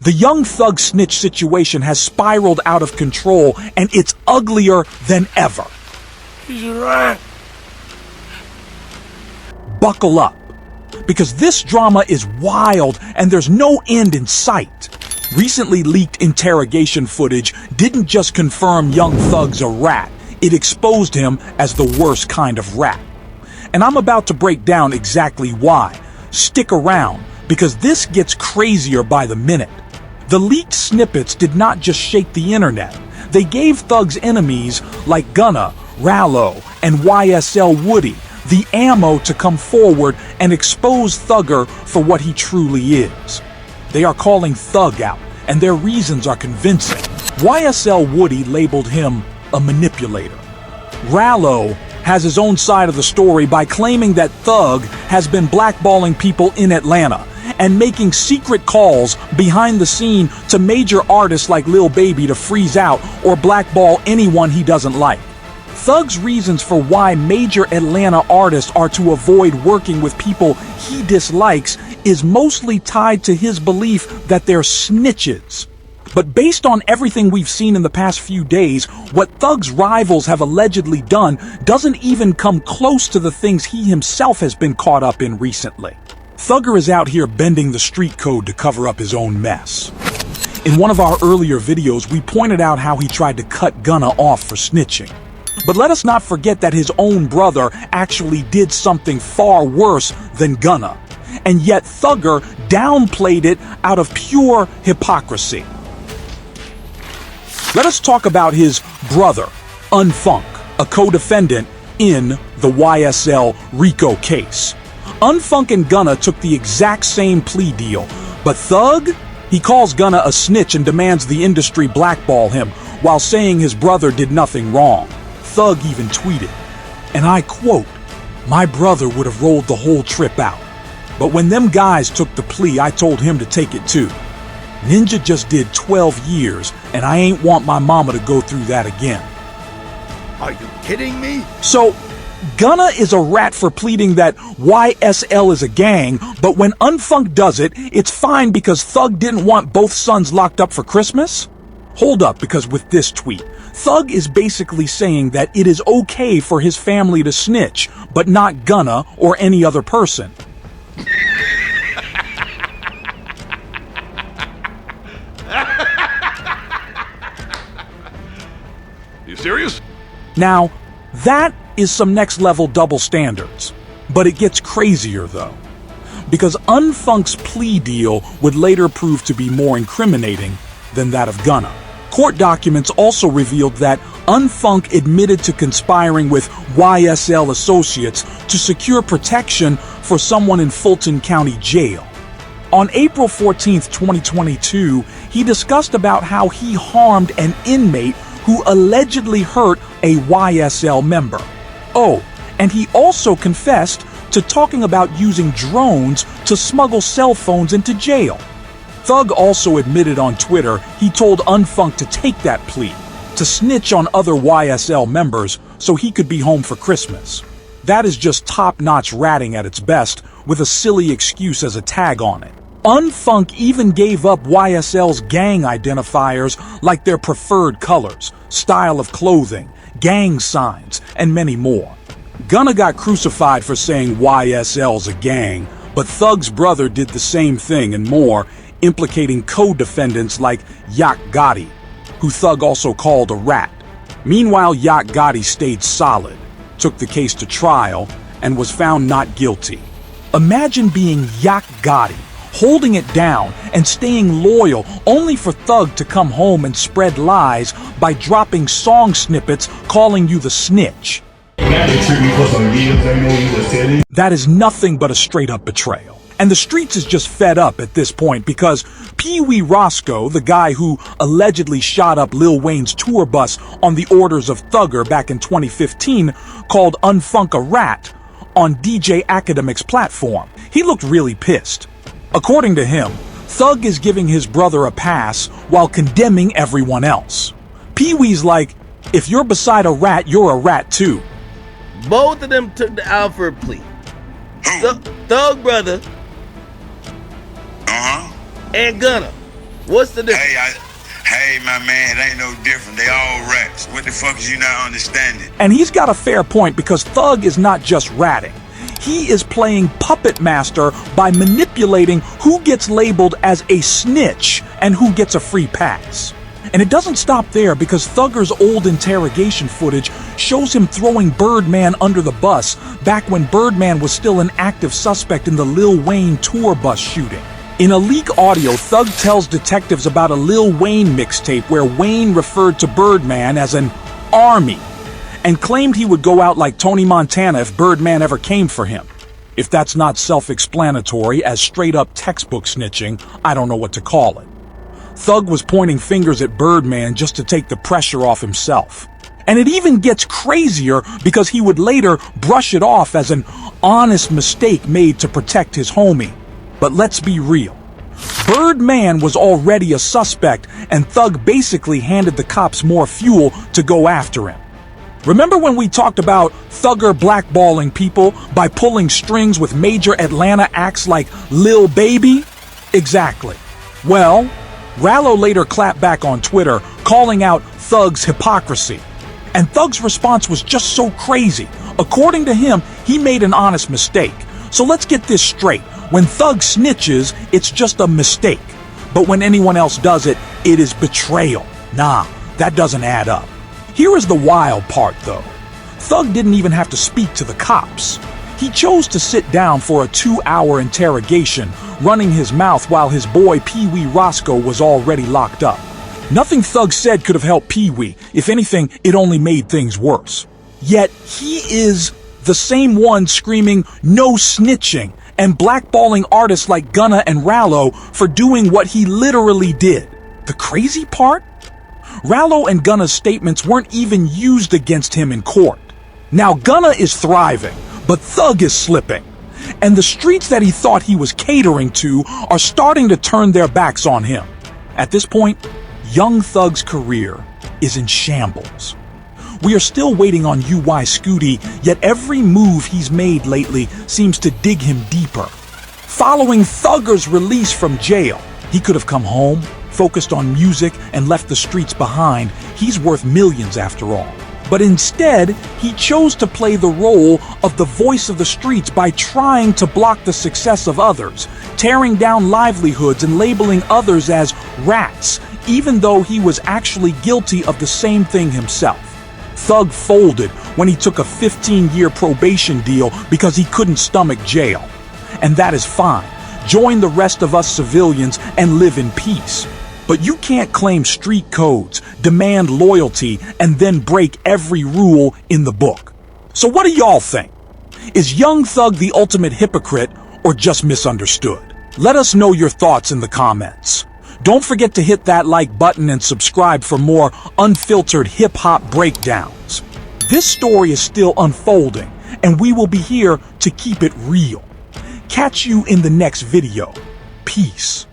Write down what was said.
The Young Thug Snitch situation has spiraled out of control, and it's uglier than ever. You're right. Buckle up, because this drama is wild and there's no end in sight. Recently leaked interrogation footage didn't just confirm Young Thug's a rat, it exposed him as the worst kind of rat. And I'm about to break down exactly why. Stick around, because this gets crazier by the minute. The leaked snippets did not just shake the internet. They gave Thug's enemies like Gunna, Rallo, and YSL Woody the ammo to come forward and expose Thugger for what he truly is. They are calling Thug out, and their reasons are convincing. YSL Woody labeled him a manipulator. Rallo has his own side of the story by claiming that Thug has been blackballing people in Atlanta and making secret calls behind the scene to major artists like Lil Baby to freeze out or blackball anyone he doesn't like. Thug's reasons for why major Atlanta artists are to avoid working with people he dislikes is mostly tied to his belief that they're snitches. But based on everything we've seen in the past few days, what Thug's rivals have allegedly done doesn't even come close to the things he himself has been caught up in recently. Thugger is out here bending the street code to cover up his own mess. In one of our earlier videos, we pointed out how he tried to cut Gunna off for snitching. But let us not forget that his own brother actually did something far worse than Gunna. And yet Thugger downplayed it out of pure hypocrisy. Let us talk about his brother, Unfunk, a co-defendant in the YSL RICO case. Unfunk and Gunna took the exact same plea deal, but Thug? He calls Gunna a snitch and demands the industry blackball him, while saying his brother did nothing wrong. Thug even tweeted, and I quote, "My brother would have rolled the whole trip out. But when them guys took the plea, I told him to take it too. Ninja just did 12 years, and I ain't want my mama to go through that again." Are you kidding me? So, Gunna is a rat for pleading that YSL is a gang, but when Unfunk does it, it's fine because Thug didn't want both sons locked up for Christmas? Hold up, because with this tweet, Thug is basically saying that it is okay for his family to snitch, but not Gunna or any other person. You serious? Now, that is some next level double standards. But it gets crazier though. Because Unfunk's plea deal would later prove to be more incriminating than that of Gunna. Court documents also revealed that Unfunk admitted to conspiring with YSL associates to secure protection for someone in Fulton County Jail. On April 14th, 2022, he discussed about how he harmed an inmate who allegedly hurt a YSL member. Oh, and he also confessed to talking about using drones to smuggle cell phones into jail. Thug also admitted on Twitter he told Unfunk to take that plea, to snitch on other YSL members so he could be home for Christmas. That is just top-notch ratting at its best, with a silly excuse as a tag on it. Unfunk even gave up YSL's gang identifiers like their preferred colors, style of clothing, gang signs, and many more. Gunna got crucified for saying YSL's a gang, but Thug's brother did the same thing and more, implicating co-defendants like Yak Gotti, who Thug also called a rat. Meanwhile, Yak Gotti stayed solid, took the case to trial, and was found not guilty. Imagine being Yak Gotti, holding it down and staying loyal only for Thug to come home and spread lies by dropping song snippets calling you the snitch. That is nothing but a straight-up betrayal. And the streets is just fed up at this point because Pee Wee Roscoe, the guy who allegedly shot up Lil Wayne's tour bus on the orders of Thugger back in 2015, called Unfunk a rat on DJ Academic's platform. He looked really pissed. According to him, Thug is giving his brother a pass while condemning everyone else. Pee Wee's like, if you're beside a rat, you're a rat too. Both of them took the Alfred plea. Thug brother and Gunna. What's the difference? Hey, my man, it ain't no different. They all rats. What the fuck is you not understanding? And he's got a fair point, because Thug is not just ratting. He is playing puppet master by manipulating who gets labeled as a snitch and who gets a free pass. And it doesn't stop there, because Thugger's old interrogation footage shows him throwing Birdman under the bus back when Birdman was still an active suspect in the Lil Wayne tour bus shooting. In a leak audio, Thug tells detectives about a Lil Wayne mixtape where Wayne referred to Birdman as an army and claimed he would go out like Tony Montana if Birdman ever came for him. If that's not self-explanatory as straight-up textbook snitching, I don't know what to call it. Thug was pointing fingers at Birdman just to take the pressure off himself. And it even gets crazier, because he would later brush it off as an honest mistake made to protect his homie. But let's be real. Birdman was already a suspect, and Thug basically handed the cops more fuel to go after him. Remember when we talked about Thugger blackballing people by pulling strings with major Atlanta acts like Lil Baby? Exactly. Well, Rallo later clapped back on Twitter, calling out Thug's hypocrisy. And Thug's response was just so crazy. According to him, he made an honest mistake. So let's get this straight. When Thug snitches, it's just a mistake. But when anyone else does it, it is betrayal. Nah, that doesn't add up. Here is the wild part, though. Thug didn't even have to speak to the cops. He chose to sit down for a 2-hour interrogation, running his mouth while his boy Pee Wee Roscoe was already locked up. Nothing Thug said could have helped Pee Wee. If anything, it only made things worse. Yet, he is the same one screaming, "No snitching," and blackballing artists like Gunna and Rallo for doing what he literally did. The crazy part? Rallo and Gunna's statements weren't even used against him in court. Now Gunna is thriving, but Thug is slipping. And the streets that he thought he was catering to are starting to turn their backs on him. At this point, young Thug's career is in shambles. We are still waiting on UY Scooty, yet every move he's made lately seems to dig him deeper. Following Thugger's release from jail, he could have come home, focused on music, and left the streets behind. He's worth millions after all. But instead, he chose to play the role of the voice of the streets by trying to block the success of others, tearing down livelihoods and labeling others as rats, even though he was actually guilty of the same thing himself. Thug folded when he took a 15-year probation deal because he couldn't stomach jail. And that is fine. Join the rest of us civilians and live in peace. But you can't claim street codes, demand loyalty, and then break every rule in the book. So what do y'all think? Is Young Thug the ultimate hypocrite, or just misunderstood? Let us know your thoughts in the comments. Don't forget to hit that like button and subscribe for more unfiltered hip-hop breakdowns. This story is still unfolding, and we will be here to keep it real. Catch you in the next video. Peace.